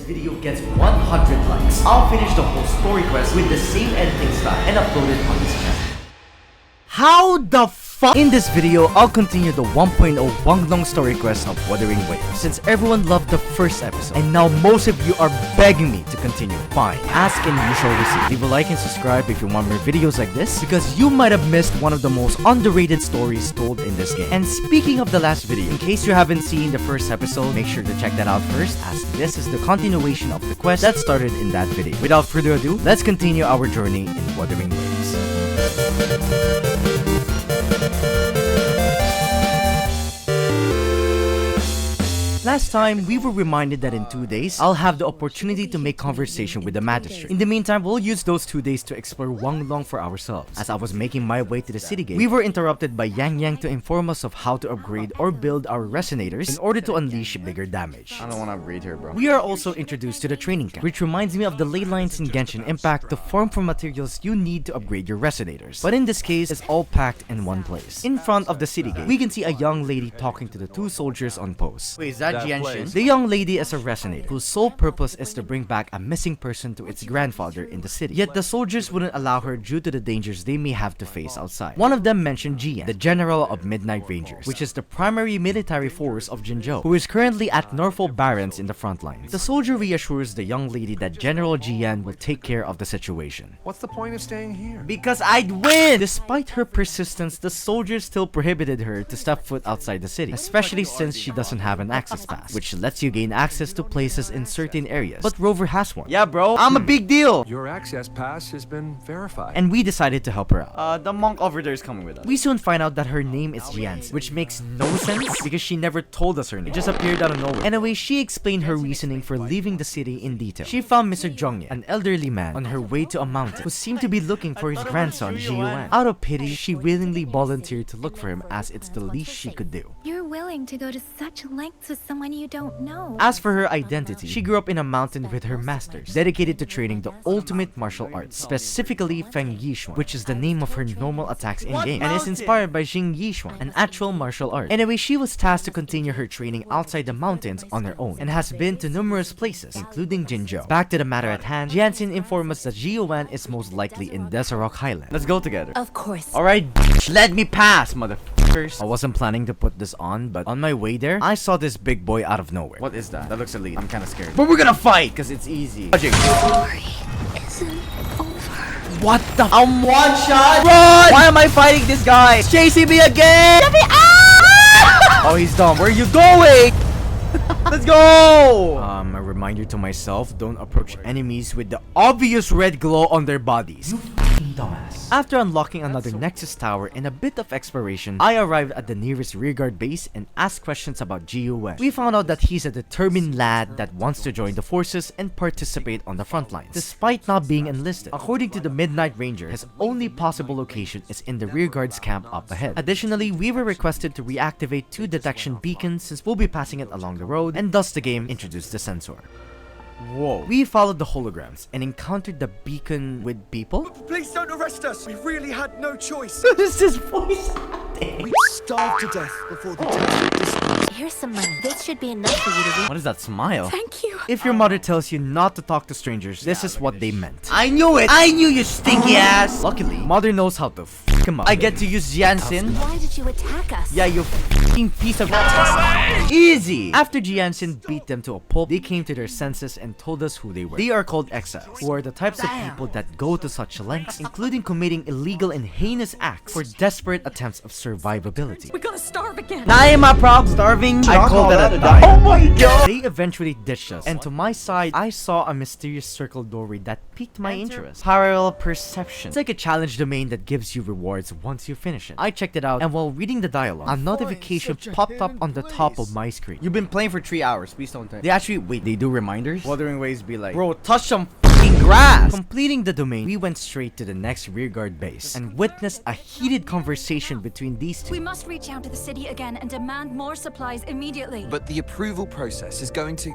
video gets 100 likes, I'll finish the whole story quest with the same editing style and upload it on this channel. How the fuck? In this video, I'll continue the 1.0 Wanglong story quest of Wuthering Waves, since everyone loved the first episode, and now most of you are begging me to continue. Fine, ask and you shall receive. Leave a like and subscribe if you want more videos like this, because you might have missed one of the most underrated stories told in this game. And speaking of the last video, in case you haven't seen the first episode, make sure to check that out first, as this is the continuation of the quest that started in that video. Without further ado, let's continue our journey in Wuthering Waves. Last time, we were reminded that in 2 days, I'll have the opportunity to make conversation with the magistrate. In the meantime, we'll use those 2 days to explore Wanglong for ourselves. As I was making my way to the city gate, we were interrupted by Yang to inform us of how to upgrade or build our resonators in order to unleash bigger damage. I don't want to upgrade her, bro. We are also introduced to the training camp, which reminds me of the ley lines in Genshin Impact to form from materials you need to upgrade your resonators. But in this case, it's all packed in one place. In front of the city gate, we can see a young lady talking to the 2 soldiers on post. Wait, is that Jianshin? The young lady is a resonator whose sole purpose is to bring back a missing person to its grandfather in the city. Yet the soldiers wouldn't allow her due to the dangers they may have to face outside. One of them mentioned Jian, the general of Midnight Rangers, which is the primary military force of Jinzhou, who is currently at Norfolk Barrens in the front lines. The soldier reassures the young lady that General Jian will take care of the situation. What's the point of staying here? Because I'd win! Despite her persistence, the soldiers still prohibited her to step foot outside the city, especially since she doesn't have an access pass, which lets you gain access to places in certain areas. But Rover has one. Yeah, bro, I'm a big deal! Your access pass has been verified. And we decided to help her out. The monk over there is coming with us. We soon find out that her name is Jianzi, which makes no sense because she never told us her name. It just appeared out of nowhere. Anyway, she explained her reasoning for leaving the city in detail. She found Mr. Zhongye, an elderly man, on her way to a mountain who seemed to be looking for his grandson, Jiuan. Out of pity, she willingly volunteered to look for him, as it's the least she could do. You're willing to go to such lengths with someone you don't know. As for her identity, she grew up in a mountain with her masters, dedicated to training the ultimate martial arts, specifically Feng Yishuan, which is the name of her normal attacks in-game, and is inspired by Jing Yishuan, an actual martial art. Anyway, she was tasked to continue her training outside the mountains on her own, and has been to numerous places, including Jinzhou. Back to the matter at hand, Jianxin informed us that Jiuan is most likely in Desert Highland. Let's go together. Of course. Alright, bitch, let me pass, motherfuckers. I wasn't planning to put this on, but on my way there, I saw this big boy out of nowhere. What is that? That looks elite. I'm kind of scared. But we're gonna fight, cause it's easy. Story isn't over. What the? I'm one shot. Run! Why am I fighting this guy? He's chasing me again. Let me out! Oh, he's dumb. Where are you going? Let's go! A reminder to myself, don't approach enemies with the obvious red glow on their bodies. You fucking dumbass. After unlocking another Nexus tower and a bit of exploration, I arrived at the nearest rearguard base and asked questions about Jiuwen. We found out that he's a determined lad that wants to join the forces and participate on the front lines, despite not being enlisted. According to the Midnight Ranger, his only possible location is in the rearguard's camp up ahead. Additionally, we were requested to reactivate 2 detection beacons since we'll be passing it along the road, and thus the game introduced the sensor. Whoa. We followed the holograms and encountered the beacon with people? Please don't arrest us! We really had no choice! What is this voice acting? We starved to death before the test disappeared. Here's some money. This should be enough for you to read. What is that smile? Thank you. If your mother tells you not to talk to strangers, this is what they meant. I knew it! I knew, you stinky ass! Luckily, mother knows how to f him up. I get to use Jianxin. Why did you attack us? Yeah, you f***ing piece of easy! After Jianxin beat them to a pulp, they came to their senses and told us who they were. They are called exiles, who are the types of people that go to such lengths, including committing illegal and heinous acts for desperate attempts of survivability. We're gonna starve again. Not in my prog starving. I call that a die. Oh my god! They eventually ditched us, and to my side, I saw a mysterious circle doorway that piqued my interest. Parallel perception. It's like a challenge domain that gives you rewards once you finish it. I checked it out, and while reading the dialogue, a notification popped up on the top of my screen. You've been playing for 3 hours. Please don't touch. They actually, wait, they do reminders? Wuthering Waves be like, Bro, touch some fucking grass. Completing the domain, we went straight to the next rearguard base and witnessed a heated conversation between these two. We must reach out to the city again and demand more supplies immediately. But the approval process is going to...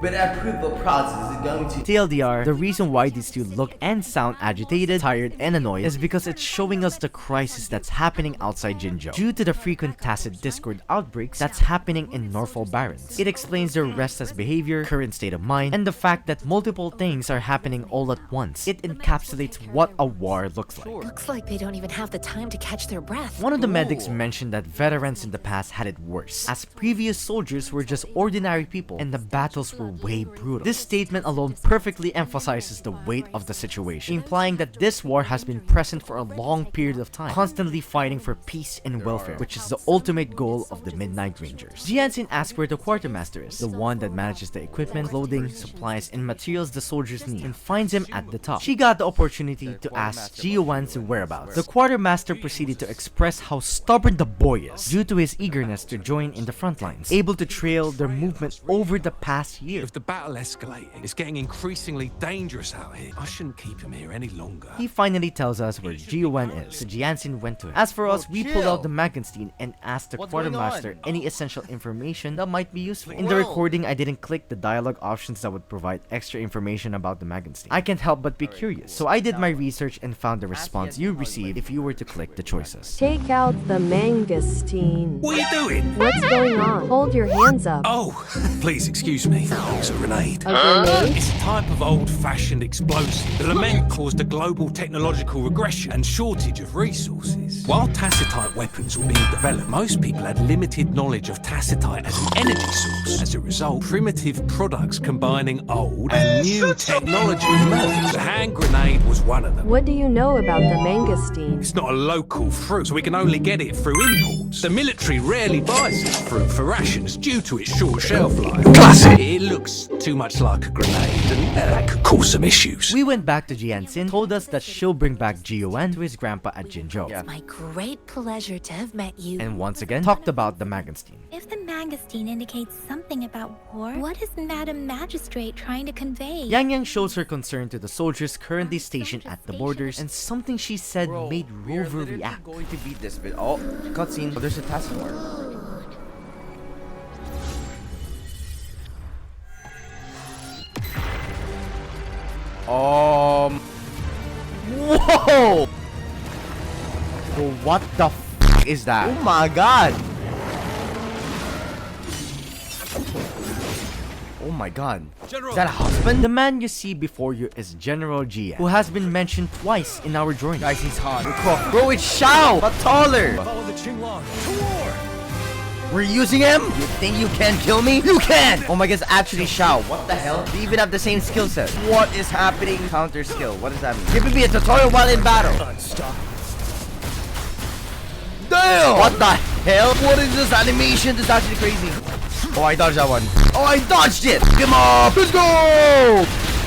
TLDR, the reason why these two look and sound agitated, tired, and annoyed is because it's showing us the crisis that's happening outside Jinzhou due to the frequent tacit discord outbreaks that's happening in Norfolk Barrens. It explains their restless behavior, current state of mind, and the fact that multiple things are happening all at once. It encapsulates what a war looks like. Looks like they don't even have the time to catch their breath. One of the medics mentioned that veterans in the past had it worse, as previous soldiers were just ordinary people and the battles were way brutal. This statement alone perfectly emphasizes the weight of the situation, implying that this war has been present for a long period of time, constantly fighting for peace and welfare, which is the ultimate goal of the Midnight Rangers. Jianxin asks where the quartermaster is, the one that manages the equipment, clothing, supplies, and materials the soldiers need, and finds him at the top. She got the opportunity to ask Jiuan's whereabouts. The quartermaster proceeded to express how stubborn the boy is due to his eagerness to join in the front lines, able to trail their movement over the past year. With the battle escalating, it's getting increasingly dangerous out here. I shouldn't keep him here any longer. He finally tells us where Jiuan is, so Jianxin went to him. As for us, we pulled out the Magenstein and asked the quartermaster any essential information that might be useful. In the recording, I didn't click the dialogue options that would provide extra information about the Magenstein. I can't help but be curious, so I did my research and found the response you receive if you were to click the choices. Take out the mangosteen. What are you doing? What's going on? Hold your hands up. Oh, please excuse me. It's a grenade. A grenade? It's a type of old-fashioned explosive. The lament caused a global technological regression and shortage of resources. While tacitite weapons were being developed, most people had limited knowledge of tacitite as an energy source. As a result, primitive products combining old and new technology emerged. The hand grenade was one of them. What do you know about the mangosteen? It's not a local fruit, so we can only get it through imports. The military rarely buys this fruit for rations due to its short shelf life. Classic! It looks too much like a grenade, and that could cause some issues. We went back to Jianxin, told us that she'll bring back Jiuan to his grandpa at Jinzhou. It's my great pleasure to have met you. And once again, talked about the Magenstein. If the Mangosteen indicates something about war, what is Madam Magistrate trying to convey? Yang Yang shows her concern to the soldiers currently stationed at the borders, and something she said made Rover react. Going to beat this bit. Oh, cutscene. Oh, there's a task force. Whoa! Bro, what the f is that? Oh my god! Oh my god. General. Is that a husband? The man you see before you is General Jia, who has been mentioned twice in our drawing. Guys, he's hot. Bro, it's Shao, but taller. Follow the Qinglong to war! We're using him? You think you can kill me? You can! Oh my god, it's actually Shao. What the hell? They even have the same skill set. What is happening? Counter skill. What does that mean? Giving me a tutorial while in battle. Damn! What the hell? What is this animation? This is actually crazy. Oh, I dodged that one. Oh, I dodged it! Come on! Let's go!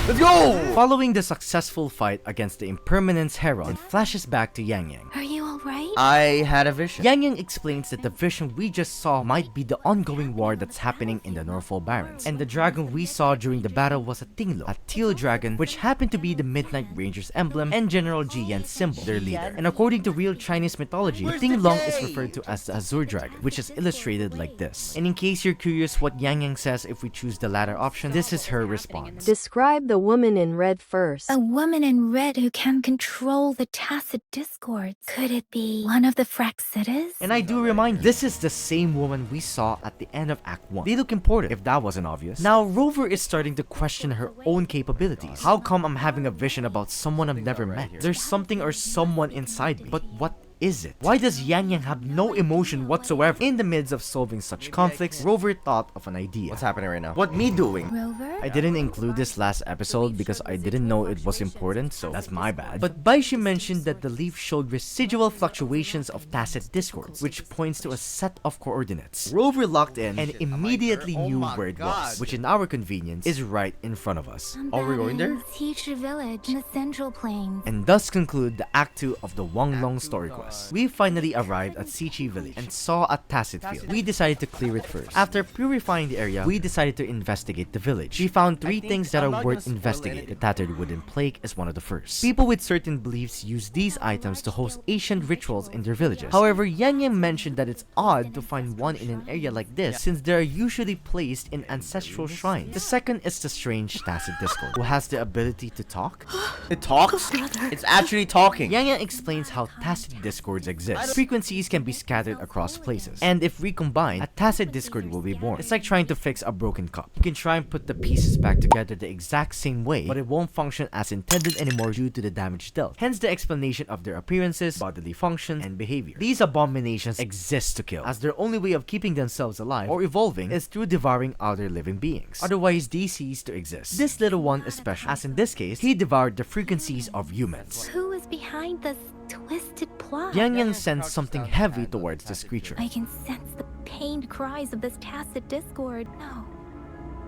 Let's go! Following the successful fight against the Impermanence Herald, it flashes back to Yang Yang. Are you alright? I had a vision. Yang Yang explains that the vision we just saw might be the ongoing war that's happening in the Norfolk Barrens. And the dragon we saw during the battle was a Tinglo, a teal dragon, which happened to be the Midnight Rangers emblem and General Jiyan's symbol, their leader. And according to real Chinese mythology, Tinglong is referred to as the Azure Dragon, which is illustrated like this. And in case you're curious what Yang Yang says if we choose the latter option, this is her response. Describe the woman in red first. A woman in red who can control the tacit discords. Could it be one of the Fraxitas? And I do remind, this is the same woman we saw at the end of Act 1. They look important, if that wasn't obvious. Now, Rover is starting to question her own capabilities. How come I'm having a vision about someone I've never met? There's something or someone inside me. But what is it? Why does Yang Yang have no emotion whatsoever? In the midst of solving such conflicts, Rover thought of an idea. What's happening right now? What me doing? Rover? I didn't include this last episode because I didn't know it was important, so that's my bad. But Baishi mentioned that the leaf showed residual fluctuations of tacit discords, which points to a set of coordinates. Rover locked in and immediately knew where it was, which in our convenience is right in front of us. And Are we that going there? is Teacher Village in the Central Plains. And thus conclude the Act 2 of the Wang Long story quest. us. We finally arrived at Sichi village and saw a tacet field. We decided to clear it first. After purifying the area, we decided to investigate the village. We found 3 things that are worth investigating. The tattered wooden plaque is one of the first. People with certain beliefs use these items to host ancient rituals in their villages. However, Yang Yang mentioned that it's odd to find one in an area like this since they are usually placed in ancestral shrines. The second is the strange tacet discord, who has the ability to talk. It talks? It's actually talking. Yang Yang explains how tacet discords exist. Frequencies can be scattered across places, and if recombined, a tacet discord will be born. It's like trying to fix a broken cup. You can try and put the pieces back together the exact same way, but it won't function as intended anymore due to the damage dealt. Hence the explanation of their appearances, bodily function, and behavior. These abominations exist to kill, as their only way of keeping themselves alive or evolving is through devouring other living beings. Otherwise, they cease to exist. This little one is special, as in this case, he devoured the frequencies of humans. Who is behind this twisted plot? Yang Yang sensed something heavy towards this creature. I can sense the pained cries of this tacit discord. No.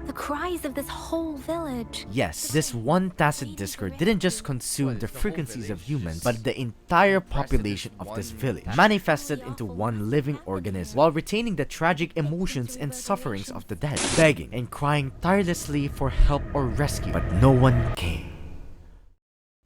The cries of this whole village. Yes, this one tacit discord didn't just consume the frequencies of humans, but the entire population of this village, manifested into one living organism, while retaining the tragic emotions and sufferings of the dead, begging and crying tirelessly for help or rescue, but no one came.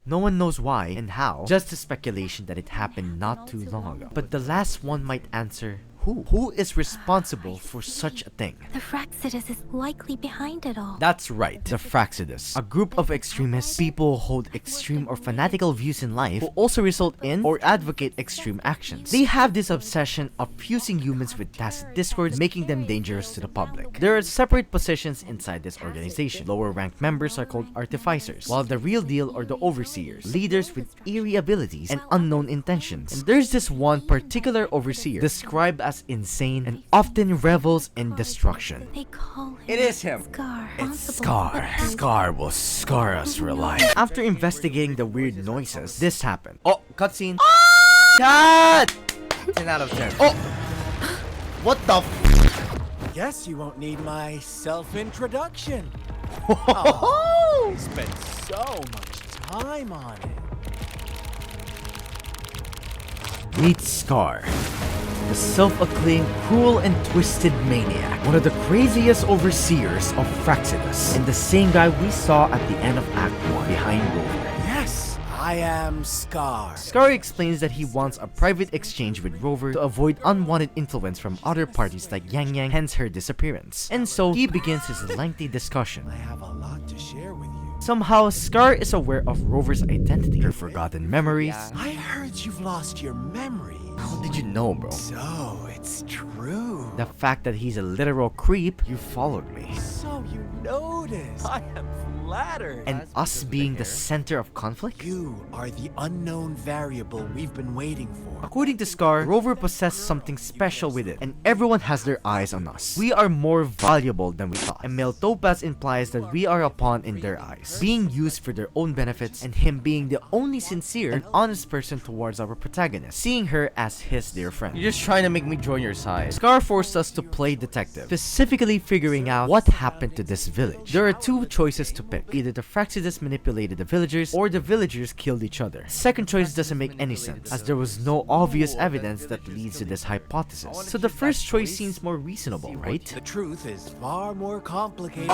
No one knows why and how, just a speculation that it happened not too long ago. But the last one might answer, who? Who is responsible for such a thing? The Fraxidus is likely behind it all. That's right, the Fraxidus. A group of extremists, people who hold extreme or fanatical views in life, who also result in or advocate extreme actions. They have this obsession of fusing humans with tacit discords, making them dangerous to the public. There are separate positions inside this organization. Lower ranked members are called artificers, while the real deal are the overseers, leaders with eerie abilities and unknown intentions. And there's this one particular overseer, described as insane and often revels in destruction. They call him It is him. Scar. It's Scar. Scar will scar us for life. After investigating the weird noises, this happened. Oh, cutscene. Cut! 10 out of 10. Oh! What the f- Guess you won't need my self-introduction. Spent so much time on it. Meet Scar, the self-acclaimed cruel and twisted maniac, one of the craziest overseers of Fraxidus, and the same guy we saw at the end of Act 1 behind Rover. Yes, I am Scar. Scar explains that he wants a private exchange with Rover to avoid unwanted influence from other parties like Yang Yang, hence her disappearance. And so, he begins his lengthy discussion. I have a lot to share with you. Somehow, Scar is aware of Rover's identity, her forgotten memories. I heard you've lost your memory. How did you know, bro? So, it's true. The fact that he's a literal creep, you followed me. So you noticed. I am flattered. And us being the center of conflict? You are the unknown variable we've been waiting for. According to Scar, Rover possessed something special with it, and everyone has their eyes on us. We are more valuable than we thought, and Mel Topaz implies that we are a pawn in their eyes, being used for their own benefits, and him being the only sincere and honest person towards our protagonist, seeing her as his dear friend. You're just trying to make me join your side. Scar forced us to play detective, specifically figuring out what happened to this village. There are 2 choices to pick. Either the Fraxidus manipulated the villagers, or the villagers killed each other. Second choice doesn't make any sense, as there was no obvious evidence that leads to this hypothesis. So the first choice seems more reasonable, right? The truth is far more complicated.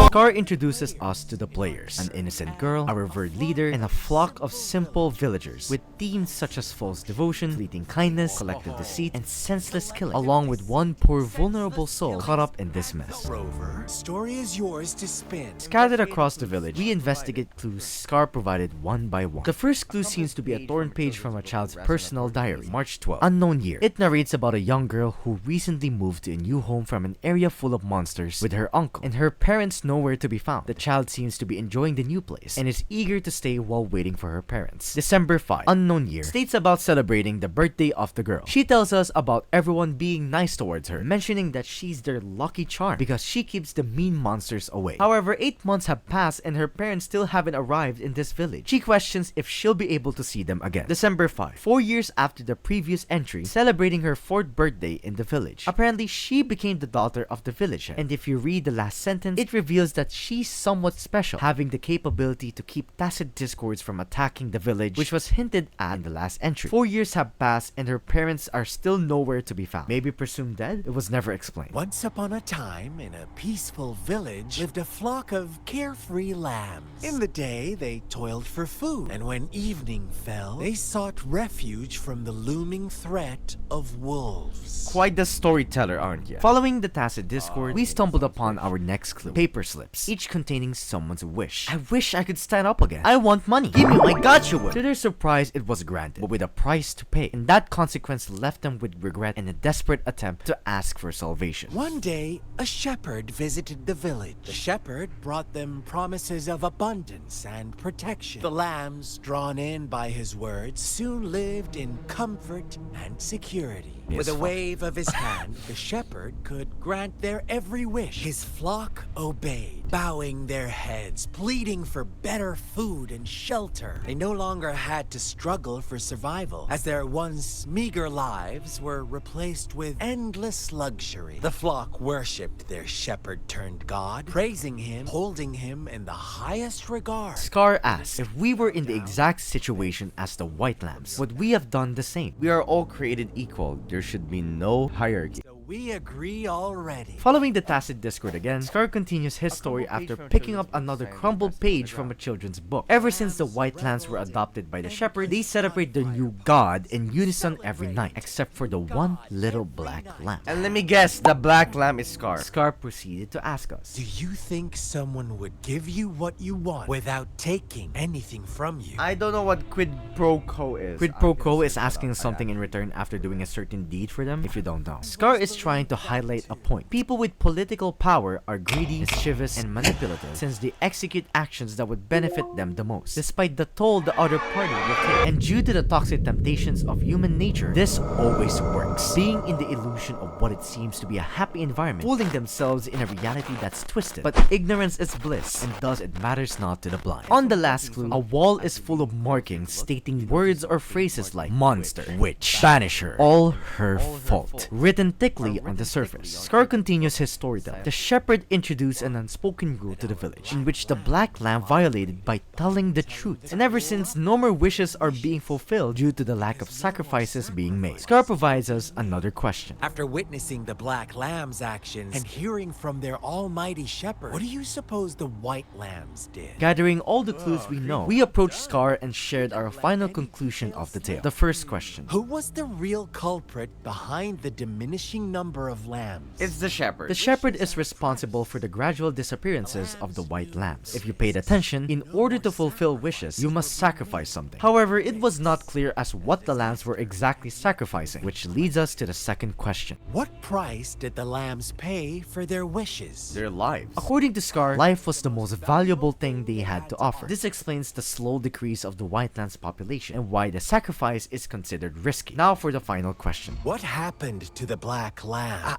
Scar introduces us to the players. An innocent girl, a revered leader, and a flock of simple villagers, with themes such as false devotion, fleeting kindness, collective deceit, and senseless killing, along with one poor vulnerable soul caught up in this mess. Rover, story is yours to spin. Scattered across the village, we investigate clues Scar provided one by one. The first clue seems to be a torn page from a child's personal diary, March 12, unknown year. It narrates about a young girl who recently moved to a new home from an area full of monsters with her uncle, and her parents nowhere to be found. The child seems to be enjoying the new place, and is eager to stay while waiting for her parents. December 5, unknown year, states about celebrating the birthday of the girl. She tells us about everyone being nice towards her, mentioning that she's their lucky charm because she keeps the mean monsters away. However, 8 8 months have passed and her parents still haven't arrived in this village. She questions if she'll be able to see them again. December 5, 4 years after the previous entry, celebrating her 4th birthday in the village. Apparently, she became the daughter of the village head, and if you read the last sentence, it reveals that she's somewhat special, having the capability to keep tacit discords from attacking the village, which was hinted at in the last entry. 4 years have passed and her parents are still nowhere to be found. Maybe presumed dead? It was never explained. Once upon a time, in a peaceful village, lived a flock of carefree lambs. In the day, they toiled for food, and when evening fell, they sought refuge from the looming threat of wolves. Quite the storyteller, aren't you? Following the tacit discord, we stumbled upon our next clue. Paper slips, each containing someone's wish. I wish I could stand up again. I want money. Give me my gotcha whip. To their surprise, it was granted, but with a price to pay, and that consequence left them with regret and a desperate attempt to ask for salvation. One day, a shepherd visited the village. The shepherd brought them promises of abundance and protection. The lambs, drawn in by his words, soon lived in comfort and security. With a wave of his hand, the shepherd could grant their every wish. His flock obeyed, bowing their heads, pleading for better food and shelter. They no longer had to struggle for survival, as their once meager lives were replaced with endless luxury. The flock worshipped their shepherd-turned-god, praising him, holding him in the highest regard. Scar asks, if we were in the exact situation as the White Lambs, would we have done the same? We are all created equal. There should be no hierarchy. So we agree already. Following the tacit discord again, Scar continues his story after picking up another crumbled page from a children's book. Ever since the White Lambs were adopted by the shepherd, they celebrate their new god in unison every night, except for the one little black lamb. And let me guess, the black lamb is Scar. Scar proceeded to ask us, Do you think someone would give you what you want without taking anything from you? I don't know what quid pro quo is. Quid pro quo is asking something in return after doing a certain deed for them, if you don't know. Scar is trying to highlight a point. People with political power are greedy, mischievous, and manipulative, since they execute actions that would benefit them the most, despite the toll the other party will take. And due to the toxic temptations of human nature, this always works. Being in the illusion of what it seems to be a happy environment, fooling themselves in a reality that's twisted. But ignorance is bliss, and thus it matters not to the blind. On the last clue, a wall is full of markings stating words or phrases like monster, witch, banisher, all her fault, written thickly on the surface. Scar continues his storytelling. The shepherd introduced an unspoken rule to the village, in which the black lamb violated by telling the truth. And ever since, no more wishes are being fulfilled due to the lack of sacrifices being made. Scar provides us another question. After witnessing the Black Lamb's actions and hearing from their almighty shepherd, what do you suppose the White Lambs did? Gathering all the clues we know, we approached Scar and shared our final conclusion of the tale. The first question. Who was the real culprit behind the diminishing number of lambs? It's the shepherd. The shepherd is responsible for the gradual disappearances of the White Lambs. If you paid attention, in order to fulfill wishes, you must sacrifice something. However, it was not clear as what the lambs were exactly sacrificing, which leads us to the second question. What price did the lambs pay for their wishes? Their lives. According to Scar, life was the most valuable thing they had to offer. This explains the slow decrease of the White Lambs population and why the sacrifice is considered risky. Now for the final question. What happened to the Black Lamb?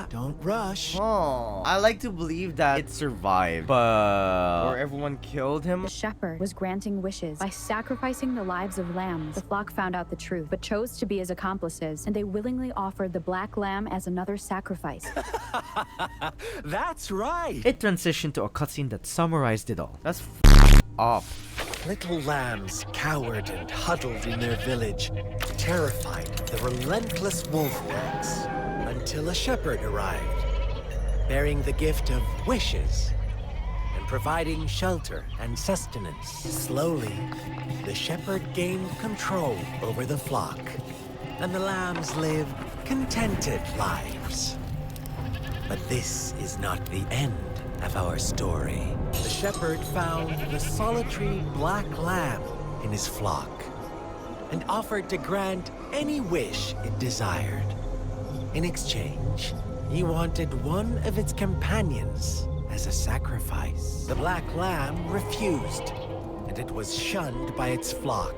Don't rush. Oh, I like to believe that it survived, but or everyone killed him. The shepherd was granting wishes by sacrificing the lives of lambs. The flock found out the truth, but chose to be his accomplices, and they willingly offered the black lamb as another sacrifice. That's right. It transitioned to a cutscene that summarized it all. That's off. Little lambs cowered and huddled in their village, terrified of the relentless wolf packs, until a shepherd arrived, bearing the gift of wishes and providing shelter and sustenance. Slowly, the shepherd gained control over the flock, and the lambs lived contented lives. But this is not the end of our story. The shepherd found the solitary black lamb in his flock and offered to grant any wish it desired. In exchange, he wanted one of its companions as a sacrifice. The black lamb refused, and it was shunned by its flock,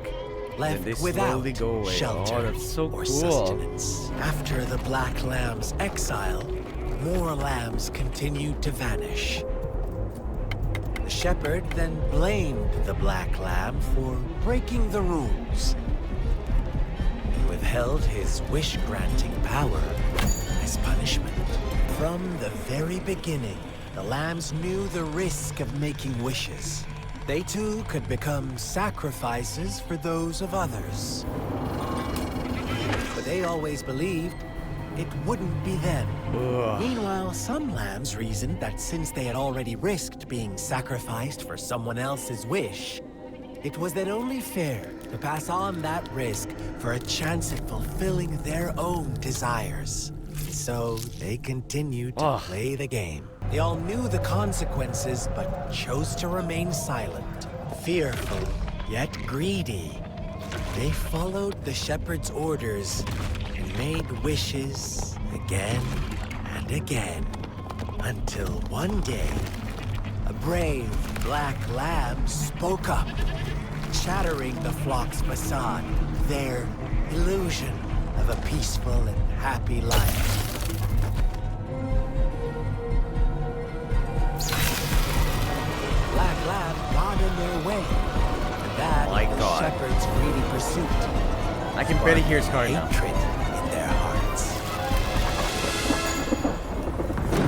left they without slowly go away. shelter Oh, that's so or cool. sustenance. After the black lamb's exile, more lambs continued to vanish. shepherd then blamed the Black Lamb for breaking the rules. He withheld his wish-granting power as punishment. From the very beginning, the lambs knew the risk of making wishes. They too could become sacrifices for those of others. But they always believed it wouldn't be them. Meanwhile, some lambs reasoned that since they had already risked being sacrificed for someone else's wish, it was then only fair to pass on that risk for a chance at fulfilling their own desires. So they continued to play the game. They all knew the consequences, but chose to remain silent. Fearful, yet greedy. They followed the shepherd's orders and made wishes again and again. Until one day, a brave black lamb spoke up, shattering the flock's facade, their illusion of a peaceful and happy life. Black lamb got in their way, and that My was God. shepherd's greedy pursuit. I can barely hear Scar now. Hatred in their hearts.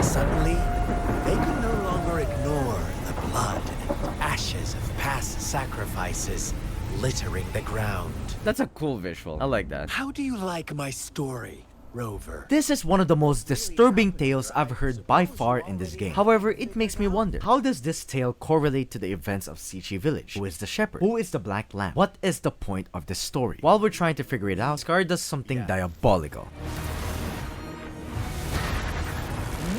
Suddenly, they could no longer ignore the blood and ashes of past sacrifices littering the ground. That's a cool visual. I like that. How do you like my story, Rover? This is one of the most disturbing tales I've heard by far in this game. However, it makes me wonder, how does this tale correlate to the events of Sichi Village? Who is the shepherd? Who is the Black Lamb? What is the point of this story? While we're trying to figure it out, Scar does something diabolical.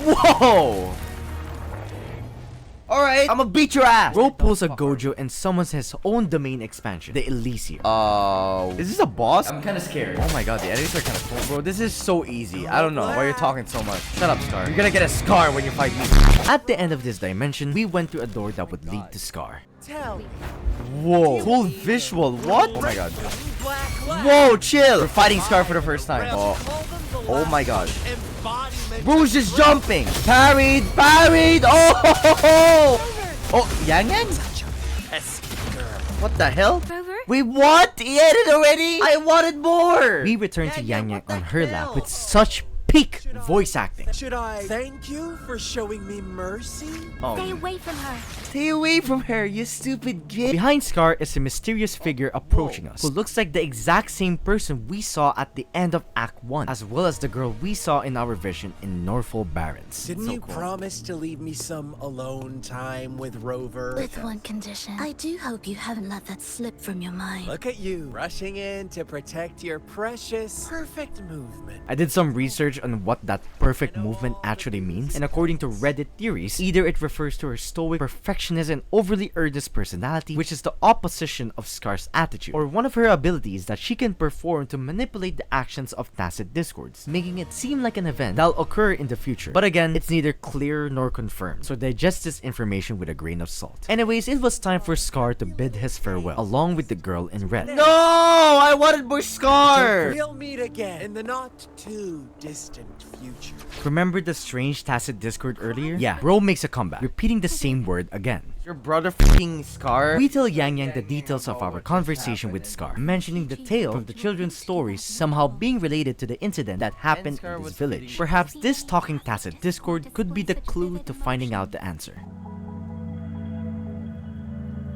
Whoa! Alright, I'ma beat your ass! Bro pulls a Gojo and summons his own domain expansion, the Elysium. Is this a boss? I'm kinda scared. Oh my god, the enemies are kinda cool. Bro, this is so easy. I don't know why you're talking so much. Shut up, Scar. You're gonna get a scar when you fight me. At the end of this dimension, we went through a door that would lead to Scar. Whoa, cool visual. What? Oh my god. Whoa, chill. We're fighting Scar for the first time. Oh my god. Bro's just jumping. Parried, parried. Oh, Yang Yang? What the hell? Rover? Wait, what? He ate it already? I wanted more. We returned to Yang Yang on her lap with such peak voice acting. Should I thank you for showing me mercy? Stay away from her. Stay away from her, you stupid git. Behind Scar is a mysterious figure approaching us, who looks like the exact same person we saw at the end of Act 1, as well as the girl we saw in our vision in Norfolk Barrens. Didn't you promise to leave me some alone time with Rover? With one condition. I do hope you haven't let that slip from your mind. Look at you, rushing in to protect your precious, perfect movement. I did some research on what that perfect movement actually means, and according to Reddit theories, either it refers to her stoic, perfectionist, and overly earnest personality, which is the opposition of Scar's attitude, or one of her abilities that she can perform to manipulate the actions of tacit discords, making it seem like an event that'll occur in the future. But again, it's neither clear nor confirmed, so digest this information with a grain of salt. Anyways, it was time for Scar to bid his farewell, along with the girl in red. No! I wanted more Scar! We'll meet again in the not too distant future. Remember the strange tacit discord earlier? Yeah, bro makes a comeback, repeating the same word again. Your brother fucking Scar? We tell Yang Yang the details of our conversation with Scar, mentioning the tale from the children's stories somehow being related to the incident that happened in this village. Perhaps this talking tacit discord could be the clue to finding out the answer.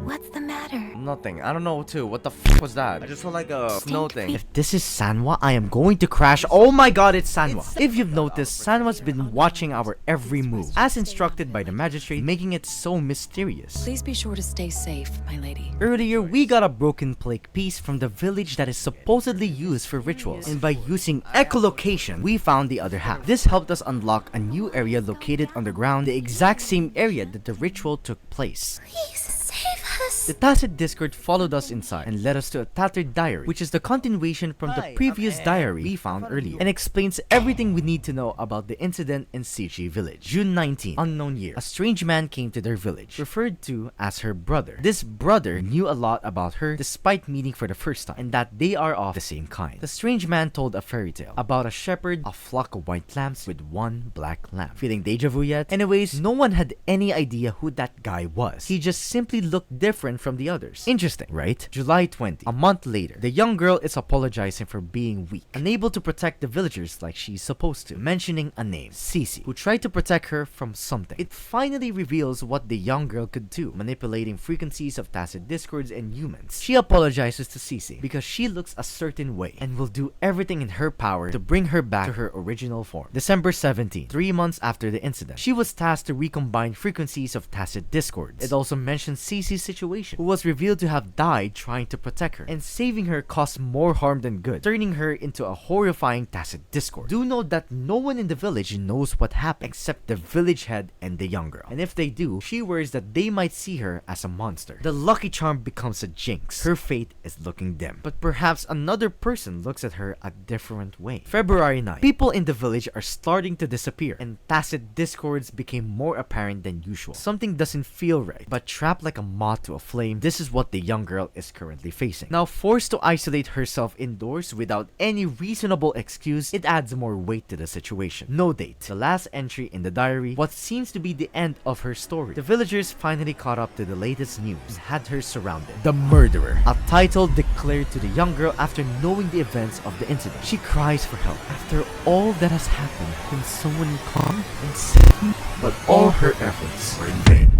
What's the matter? Nothing. I don't know too. What the f was that? I just saw like a snow thing. If this is Sanwa, I am going to crash. Oh my god, it's Sanwa. If you've noticed, Sanwa's been watching our every move, as instructed by the magistrate, making it so mysterious. Please be sure to stay safe, my lady. Earlier, we got a broken plague piece from the village that is supposedly used for rituals, and by using echolocation, we found the other half. This helped us unlock a new area located underground, the exact same area that the ritual took place. Please save us? The tacit discord followed us inside and led us to a tattered diary, which is the continuation from the previous diary we found earlier, and explains everything we need to know about the incident in Sichi village. June 19, unknown year. A strange man came to their village, referred to as her brother. This brother knew a lot about her despite meeting for the first time, and that they are of the same kind. The strange man told a fairy tale about a shepherd, a flock of white lambs with one black lamb. Feeling deja vu yet? Anyways, no one had any idea who that guy was. He just simply looked different from the others. Interesting, right? July 20, a month later, the young girl is apologizing for being weak, unable to protect the villagers like she's supposed to, mentioning a name, Cici, who tried to protect her from something. It finally reveals what the young girl could do, manipulating frequencies of tacit discords and humans. She apologizes to Cici because she looks a certain way and will do everything in her power to bring her back to her original form. December 17, 3 months after the incident, she was tasked to recombine frequencies of tacit discords. It also mentions Cici's situation, who was revealed to have died trying to protect her, and saving her caused more harm than good, turning her into a horrifying tacit discord. Do note that no one in the village knows what happened except the village head and the young girl, and if they do, she worries that they might see her as a monster. The lucky charm becomes a jinx. Her fate is looking dim, but perhaps another person looks at her a different way. February 9, people in the village are starting to disappear, and tacit discords became more apparent than usual. Something doesn't feel right, but trapped like a moth to a flame, this is what the young girl is currently facing. Now forced to isolate herself indoors without any reasonable excuse, it adds more weight to the situation. No date. The last entry in the diary, what seems to be the end of her story. The villagers finally caught up to the latest news and had her surrounded. The murderer. A title declared to the young girl after knowing the events of the incident. She cries for help. After all that has happened, can someone come and save me? But all her efforts were in vain.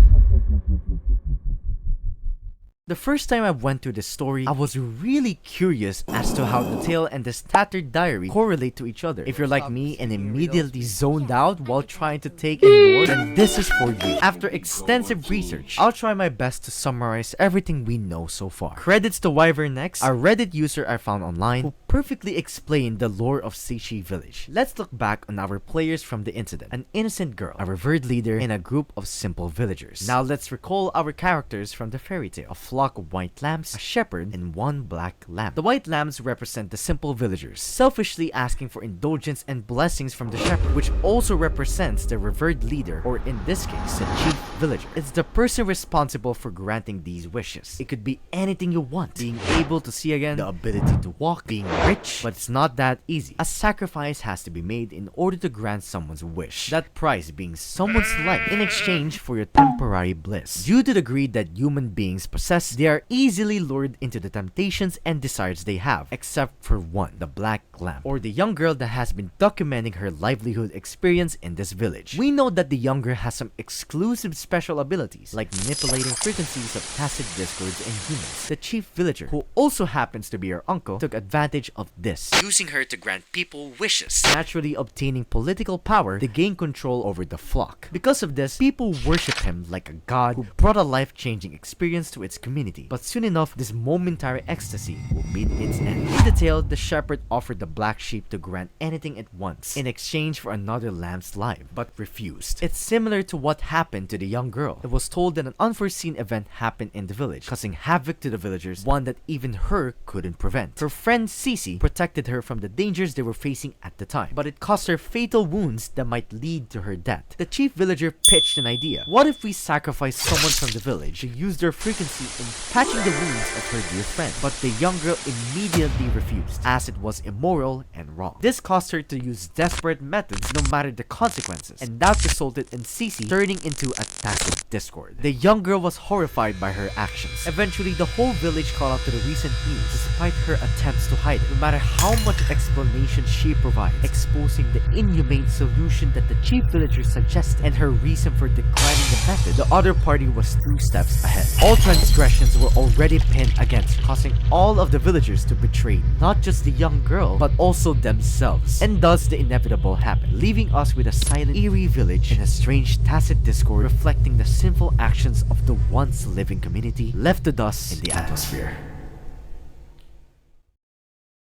The first time I went through this story, I was really curious as to how the tale and this tattered diary correlate to each other. If you're like me and immediately zoned out while trying to take in lore, then this is for you. After extensive research, I'll try my best to summarize everything we know so far. Credits to Wyvernex, a Reddit user I found online who perfectly explained the lore of Sichi village. Let's look back on our players from the incident. An innocent girl, a revered leader, and a group of simple villagers. Now let's recall our characters from the fairy tale. A flock of white lambs, a shepherd, and one black lamb. The white lambs represent the simple villagers, selfishly asking for indulgence and blessings from the shepherd, which also represents the revered leader, or in this case, the chief villager. It's the person responsible for granting these wishes. It could be anything you want. Being able to see again, the ability to walk, being rich, but it's not that easy. A sacrifice has to be made in order to grant someone's wish. That price being someone's life in exchange for your temporary bliss. Due to the greed that human beings possess, they are easily lured into the temptations and desires they have, except for one, the black lamb, or the young girl that has been documenting her livelihood experience in this village. We know that the young girl has some exclusive special abilities, like manipulating frequencies of tacit discords and humans. The chief villager, who also happens to be her uncle, took advantage of this, using her to grant people wishes, naturally obtaining political power to gain control over the flock. Because of this, people worship him like a god who brought a life-changing experience to its community. But soon enough, this momentary ecstasy will meet its end. In the tale, the shepherd offered the black sheep to grant anything at once in exchange for another lamb's life, but refused. It's similar to what happened to the young girl. It was told that an unforeseen event happened in the village, causing havoc to the villagers, one that even her couldn't prevent. Her friend Cici protected her from the dangers they were facing at the time, but it caused her fatal wounds that might lead to her death. The chief villager pitched an idea. What if we sacrifice someone from the village to use their frequency in patching the wounds of her dear friend? But the young girl immediately refused, as it was immoral and wrong. This caused her to use desperate methods no matter the consequences, and that resulted in Cici turning into a tacit discord. The young girl was horrified by her actions. Eventually, the whole village caught up to the recent news, despite her attempts to hide it, no matter how much explanation she provides, exposing the inhumane solution that the chief villager suggested and her reason for declining the method. The other party was 2 steps ahead. All transgressions were already pinned against, causing all of the villagers to betray not just the young girl, but also themselves. And thus the inevitable happened, leaving us with a silent, eerie village and a strange tacit discord reflecting the sinful actions of the once living community left to dust in the atmosphere.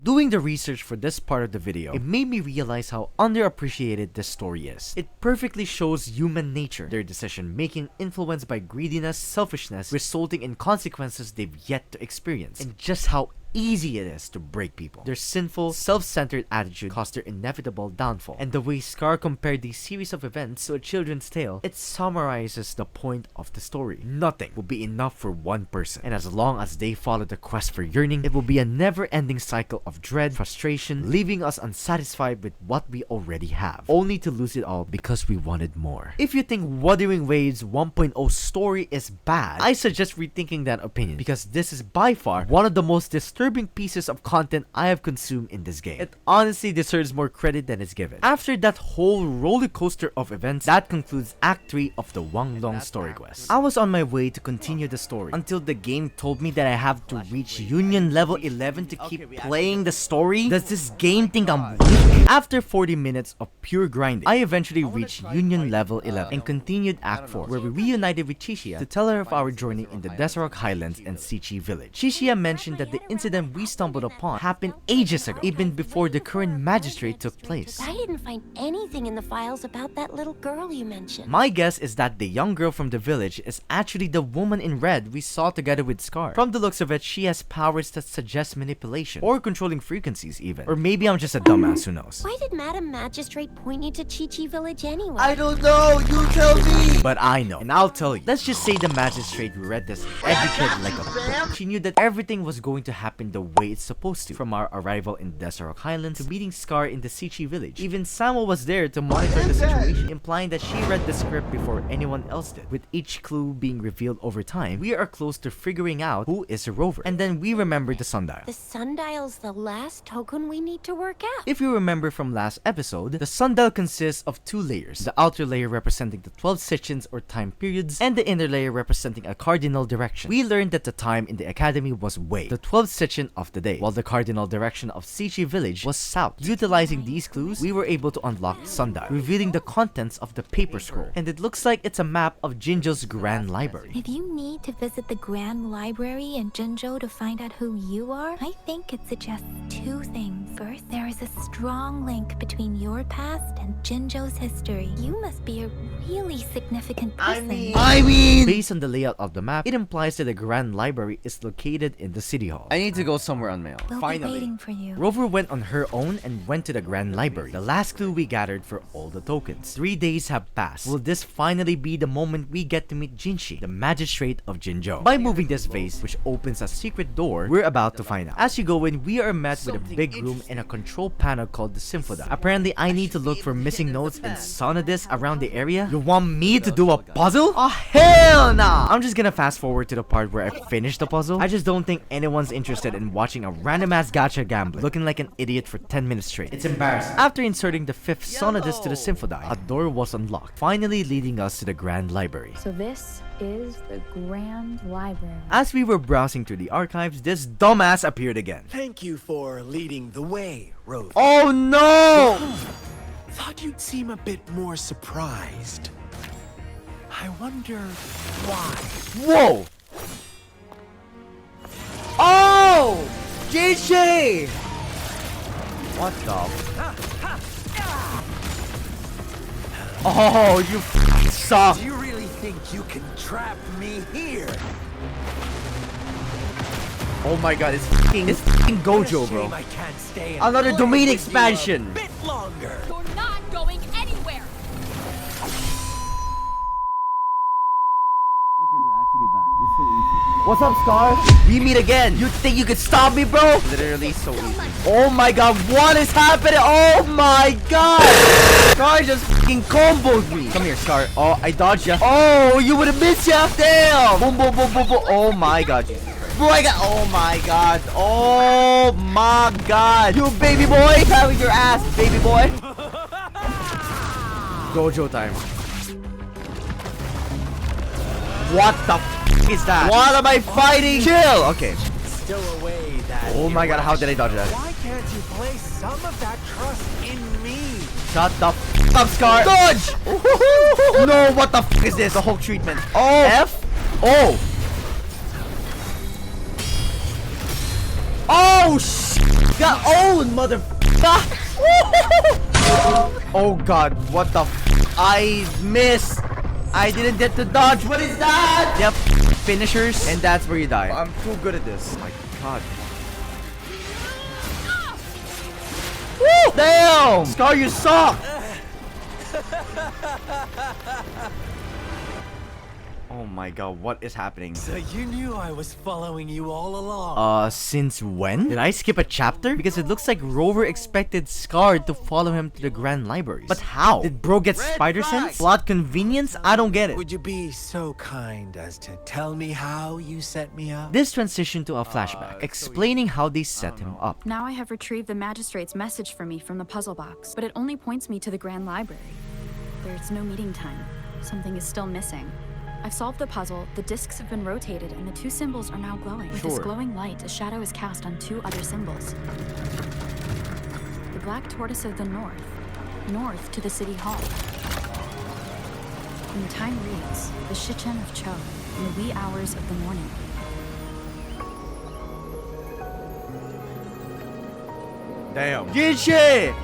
Doing the research for this part of the video, it made me realize how underappreciated this story is. It perfectly shows human nature, their decision making influenced by greediness, selfishness, resulting in consequences they've yet to experience, and just how easy it is to break people. Their sinful, self-centered attitude caused their inevitable downfall. And the way Scar compared these series of events to a children's tale, it summarizes the point of the story. Nothing will be enough for one person, and as long as they follow the quest for yearning, it will be a never-ending cycle of dread, frustration, leaving us unsatisfied with what we already have, only to lose it all because we wanted more. If you think Wuthering Waves 1.0 story is bad, I suggest rethinking that opinion, because this is by far one of the most disturbing pieces of content I have consumed in this game. It honestly deserves more credit than it's given. After that whole roller coaster of events, that concludes Act 3 of the Wang Long story quest. I was on my way to continue the story until the game told me that I have to reach Union level 11 to keep playing the story. Does this game think I'm weak? After 40 minutes of pure grinding, I eventually reached Union level 11 and continued Act 4, where we reunited with Chixia to tell her of our journey in the Desert Highlands and Sichi village. Chixia mentioned that the incident we stumbled upon happened ages ago, even before the current magistrate took place. I didn't find anything in the files about that little girl you mentioned. My guess is that the young girl from the village is actually the woman in red we saw together with Scar. From the looks of it, she has powers that suggest manipulation, or controlling frequencies even. Or maybe I'm just a dumbass, who knows. Why did Madam Magistrate point you to Chi-Chi Village anyway? I don't know, you tell me! But I know, and I'll tell you. Let's just say the magistrate read this educated like a book. She knew that everything was going to happen the way it's supposed to. From our arrival in Desert Highlands to meeting Scar in the Sichi village. Even Samo was there to monitor the situation, implying that she read the script before anyone else did. With each clue being revealed over time, we are close to figuring out who is a rover. And then we remember the sundial. The sundial's the last token we need to work out. If you remember from last episode, the sundial consists of two layers. The outer layer representing the 12 sessions or time periods, and the inner layer representing a cardinal direction. We learned that the time in the academy was Wei, the 12th section of the day, while the cardinal direction of Sichi village was south. Utilizing these clues, we were able to unlock the sundial, revealing the contents of the paper scroll. And it looks like it's a map of Jinzhou's Grand Library. If you need to visit the Grand Library in Jinzhou to find out who you are, I think it suggests two things. First, there is a strong link between your past and Jinzhou's history. You must be a really significant person. I mean... Based on the layout of the map, it implies that the Grand Library is located in the city hall. I need to go somewhere on my own. We'll be waiting for you. Rover went on her own and went to the Grand Library, the last clue we gathered for all the tokens. 3 days have passed. Will this finally be the moment we get to meet Jinshi, the magistrate of Jinzhou? By moving this vase, which opens a secret door, we're about to find out. As you go in, we are met with a big room and a control panel called the Symphoda. Apparently, I need to look for missing notes and sonodiscs around the area. You want me to do a puzzle? Oh, hell nah! I'm just gonna fast forward to the part where I finish the puzzle. I just don't think anyone's interested in watching a random ass gacha gambler looking like an idiot for 10 minutes straight. It's embarrassing. After inserting the 5th sonodisc to the Symphody, a door was unlocked, finally leading us to the Grand Library. So this is the Grand Library. As we were browsing through the archives, this dumbass appeared again. Thank you for leading the way, Rover. Oh no! Thought you'd seem a bit more surprised. I wonder why. Whoa! Oh! JJ! What the? Oh, you suck! Do you really think you can trap me here? Oh my god, it's fucking Gojo, bro. I can't stay Another domain expansion! bit longer. You're not going anywhere! What's up, Scar? We meet again. You think you could stop me, bro? Literally so easy. Oh my god, what is happening? Oh my god! Scar just fucking comboed me. Come here, Scar. Oh, I dodged ya. Oh, you would have missed ya. Damn. Boom, boom, boom, boom, boom. Oh my god. Bro, I got. Oh my god. Oh my god. You baby boy. Carry your ass, baby boy. Gojo time. What the f is that? What am I fighting? Chill! Okay. Still a way that. Oh my god, how did I dodge that? Why can't you place some of that trust in me? Shut the f up, Scar! Dodge! No, what the f is this? The Hulk treatment. Oh! F? Oh! Oh, sh! got owned, mother. Oh god, what the I missed. I didn't get to dodge. What is that? Yep, finishers, and that's where you die. I'm too good at this. Oh my god. Woo! Damn! Scar, you suck! Oh my god, what is happening? So you knew I was following you all along. Since when? Did I skip a chapter? Because it looks like Rover expected Scar to follow him to the Grand Libraries. But how? Did bro get spider sense? Plot convenience? I don't get it. Would you be so kind as to tell me how you set me up? This transitioned to a flashback, explaining how they set him up. Now I have retrieved the magistrate's message for me from the puzzle box, but it only points me to the Grand Library. There's no meeting time. Something is still missing. I've solved the puzzle, the discs have been rotated, and the two symbols are now glowing. With this glowing light, a shadow is cast on two other symbols. The black tortoise of the north to the city hall. And the time reads, the Shichen of Cho, in the wee hours of the morning. Damn. Jinzhou!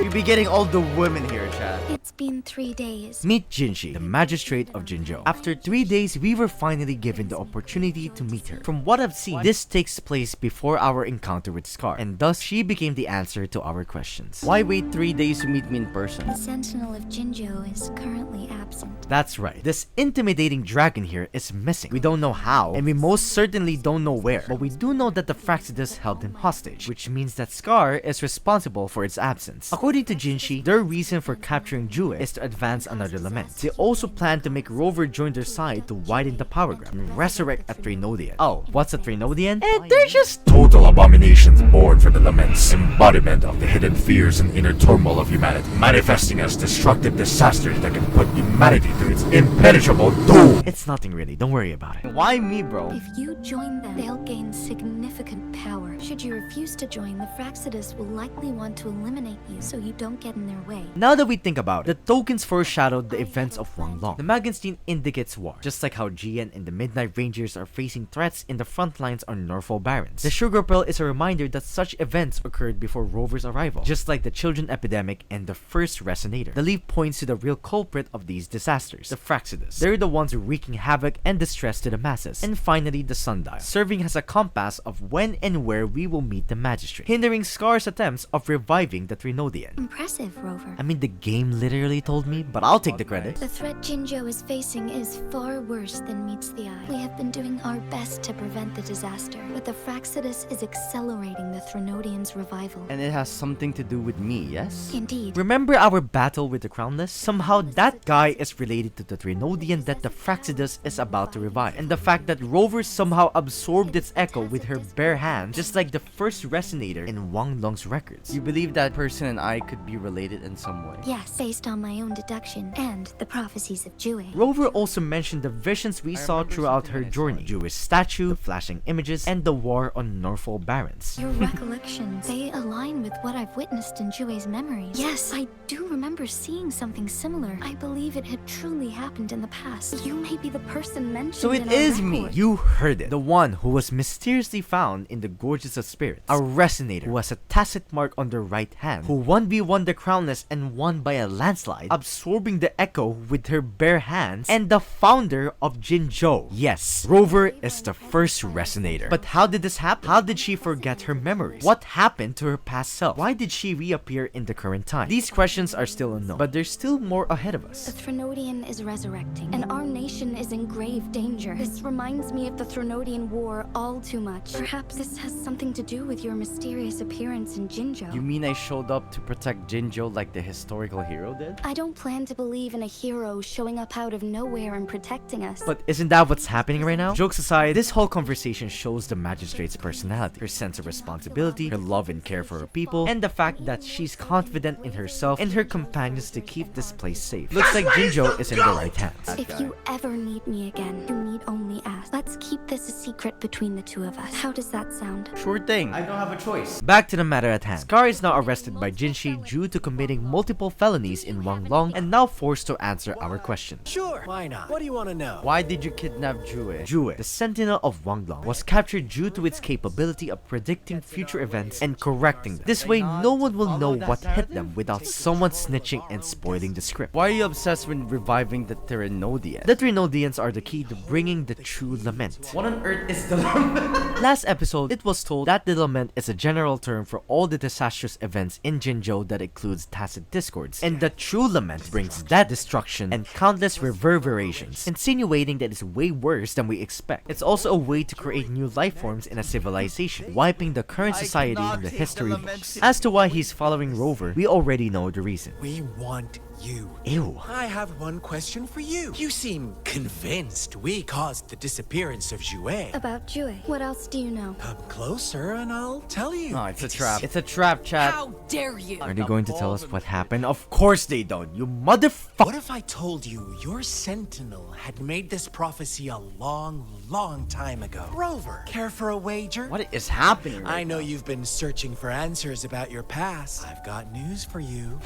You be getting all the women here, chat. It's been 3 days. Meet Jinzhou, the magistrate of Jinzhou. After 3 days, we were finally given the opportunity to meet her. From what I've seen, this takes place before our encounter with Scar, and thus she became the answer to our questions. Why wait 3 days to meet me in person? The Sentinel of Jinzhou is currently absent. That's right. This intimidating dragon here is missing. We don't know how, and we most certainly don't know where. But we do know that the Fraxidus held him hostage, which means that Scar is responsible for its absence. According to Jinzhou, their reason for capturing Jue is to advance another lament. They also plan to make Rover join their side to widen the power gap and resurrect a Trinodian. Oh, what's a Trinodian? They're just total abominations born from the laments, embodiment of the hidden fears and inner turmoil of humanity, manifesting as destructive disasters that can put humanity to its impenetrable doom. It's nothing really, don't worry about it. Why me, bro? If you join them, they'll gain significant power. Should you refuse to join, the Fraxidus will likely want to eliminate you so you don't get in their way. Now that we think about it, the tokens foreshadowed the events of Wang Long. The Magenstein indicates war, just like how Jian and the Midnight Rangers are facing threats in the front lines on Norfolk Barrens. The Sugar Pearl is a reminder that such events occurred before Rover's arrival, just like the children epidemic and the first Resonator. The leaf points to the real culprit of these disasters, the Fraxidus. They're the ones wreaking havoc and distress to the masses. And finally, the Sundial, serving as a compass of when and where we will meet the magistrate, hindering Scar's attempts of reviving the Trinodian. Impressive, Rover. I mean, the game literally told me, but I'll take the credit. The threat Jinzhou is facing is far worse than meets the eye. We have been doing our best to prevent the disaster, but the Fraxidus is accelerating the Trinodian's revival. And it has something to do with me, yes? Indeed. Remember our battle with the Crownless? Somehow that guy is related to the Trinodian that the Fraxidus is about to revive. And the fact that Rover somehow absorbed its echo with her bare hands, just like the first Resonator in Wang Long's records. You believe that person and I could be related in some way? Yes, based on my own deduction and the prophecies of Jue. Rover also mentioned the visions we saw throughout her journey, Jue's statue, the flashing images, and the war on Norfolk Barrens. Your recollections, they align with what I've witnessed in Jue's memories. Yes, I do remember seeing something similar. I believe it had truly happened in the past. You may be the person mentioned So it in our is record. me. You heard it. The one who was mysteriously found in the Gorges of Spirits. A Resonator who has a tacit mark on their right hand, who 1v1 the Crownless and won by a landslide, absorbing the echo with her bare hands, and the founder of Jinzhou. Yes, Rover is the first Resonator. But how did this happen? How did she forget her memories? What happened to her past self? Why did she reappear in the current time? These questions are still unknown, but there's still more ahead of The us. Trinodian is resurrecting, and our nation is in grave danger. This reminds me of the Trinodian War all too much. Perhaps this has something to do with your mysterious appearance in Jinzhou. You mean I showed up to protect Jinzhou like the historical hero did? I don't plan to believe in a hero showing up out of nowhere and protecting us. But isn't that what's happening right now? Jokes aside, this whole conversation shows the magistrate's personality, her sense of responsibility, her love and care for her people, and the fact that she's confident in herself and her companions to keep this place safe. Looks like Jinzhou is in the right hands. If you ever need me again, you need only ask. Let's keep this a secret between the two of us. How does that sound? Sure thing. I don't have a choice. Back to the matter at hand. Scar is now arrested by Jinzhou Jinzhou due to committing multiple felonies in Wanglong and now forced to answer our question. Sure, why not? What do you want to know? Why did you kidnap Jue? Jue, the sentinel of Wanglong, was captured due to its capability of predicting future events and correcting them. This way, no one will know what hit them without someone snitching and spoiling the script. Why are you obsessed with reviving the Trinodians? The Trinodians are the key to bringing the true lament. What on earth is the lament? Last episode, it was told that the lament is a general term for all the disastrous events in Jinzhou that includes tacit discords, and the true lament brings that destruction and countless reverberations, insinuating that it's way worse than we expect. It's also a way to create new life forms in a civilization, wiping the current society in the history books. As to why he's following Rover, we already know the reason. We want you. Ew. I have one question for you. You seem convinced we caused the disappearance of Jue. About Jue, what else do you know? Come closer and I'll tell you. No, it's a trap. It's a trap, chat. How dare you? Are they going to tell us what happened? Of course they don't, you motherfucker! What if I told you your sentinel had made this prophecy a long, long time ago? Rover, care for a wager? What is happening right I know now? you've been searching for answers about your past. I've got news for you.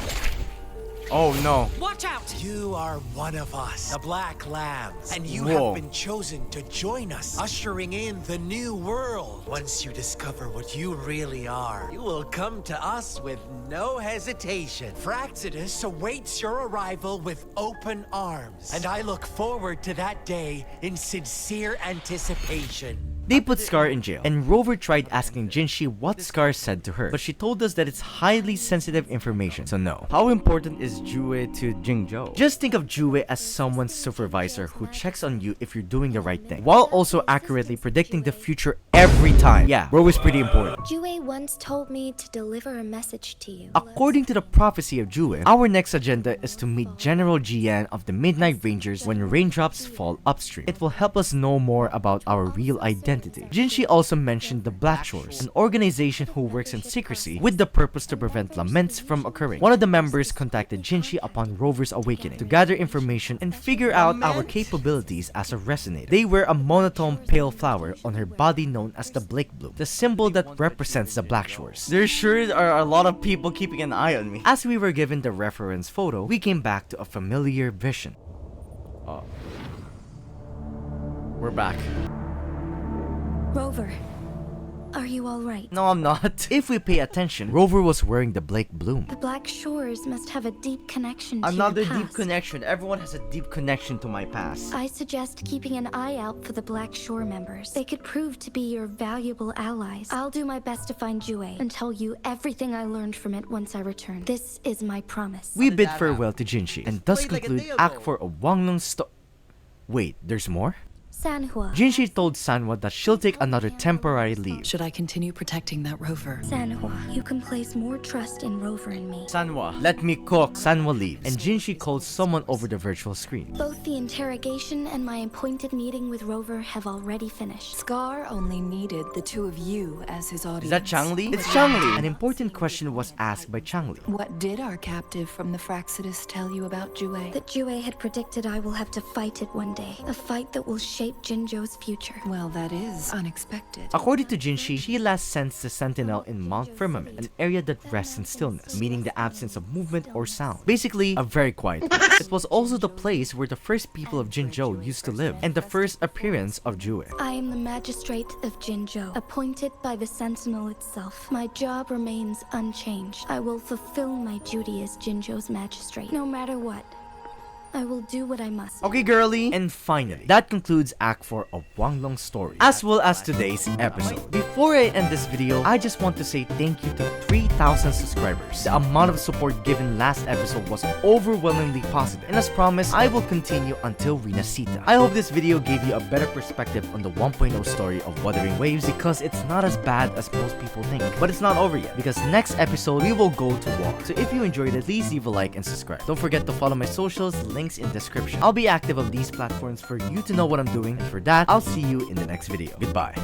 Oh no. Watch out! You are one of us, the Black Lambs, and you Whoa. have been chosen to join us, ushering in the new world. Once you discover what you really are, you will come to us with no hesitation. Fraxidus awaits your arrival with open arms, and I look forward to that day in sincere anticipation. They put Scar in jail, and Rover tried asking Jinshi what Scar said to her, but she told us that it's highly sensitive information, so no. How important is Jue to Jinzhou? Just think of Jue as someone's supervisor who checks on you if you're doing the right thing, while also accurately predicting the future every time. Yeah, Ro is pretty important. Jue once told me to deliver a message to you. According to the prophecy of Jue, our next agenda is to meet General Jian of the Midnight Rangers when raindrops fall upstream. It will help us know more about our real identity. Jinshi also mentioned the Black Shores, an organization who works in secrecy with the purpose to prevent laments from occurring. One of the members contacted Jinshi upon Rover's awakening to gather information and figure out our capabilities as a resonator. They wear a monotone pale flower on her body known as the Blake Bloom, the symbol that represents the Black Shores. There sure are a lot of people keeping an eye on me. As we were given the reference photo, we came back to a familiar vision. We're back. Rover, are you alright? No, I'm not. If we pay attention, Rover was wearing the Blake Bloom. The Black Shores must have a deep connection to Another your deep past. connection. Everyone has a deep connection to my past. I suggest keeping an eye out for the Black Shore members. They could prove to be your valuable allies. I'll do my best to find Jue and tell you everything I learned from it once I return. This is my promise. We bid farewell to Jinshi and thus conclude Act 4 of Wanglong's story. Wait, there's more? Sanhua. Jinshi told Sanhua that she'll take another temporary leave. Should I continue protecting that rover? Sanhua, you can place more trust in Rover and me. Sanwa. Let me cook. Sanhua leaves, and Jinshi calls someone over the virtual screen. Both the interrogation and my appointed meeting with Rover have already finished. Scar only needed the two of you as his audience. Is that Changli? It's Changli! An important question was asked by Changli. What did our captive from the Fraxidus tell you about Jue? That Jue had predicted I will have to fight it one day. A fight that will shape Jinzhou's future. Well, that is unexpected. According to Jinshi, she last sensed the sentinel in Mount Firmament, an area that rests in stillness, meaning the absence of movement or sound. Basically, a very quiet place. It was also the place where the first people of Jinzhou used to live, and the first appearance of Jue. I am the magistrate of Jinzhou, appointed by the Sentinel itself. My job remains unchanged. I will fulfill my duty as Jinzhou's magistrate, no matter what. I will do what I must. Okay, girly. And finally, that concludes Act 4 of Wanglong's story, as well as today's episode. Before I end this video, I just want to say thank you to 3,000 subscribers. The amount of support given last episode was overwhelmingly positive, and as promised, I will continue until Rinasita. I hope this video gave you a better perspective on the 1.0 story of Wuthering Waves, because it's not as bad as most people think. But it's not over yet, because next episode we will go to war. So if you enjoyed it, please leave a like and subscribe. Don't forget to follow my socials, links in description. I'll be active on these platforms for you to know what I'm doing, and for that, I'll see you in the next video. Goodbye.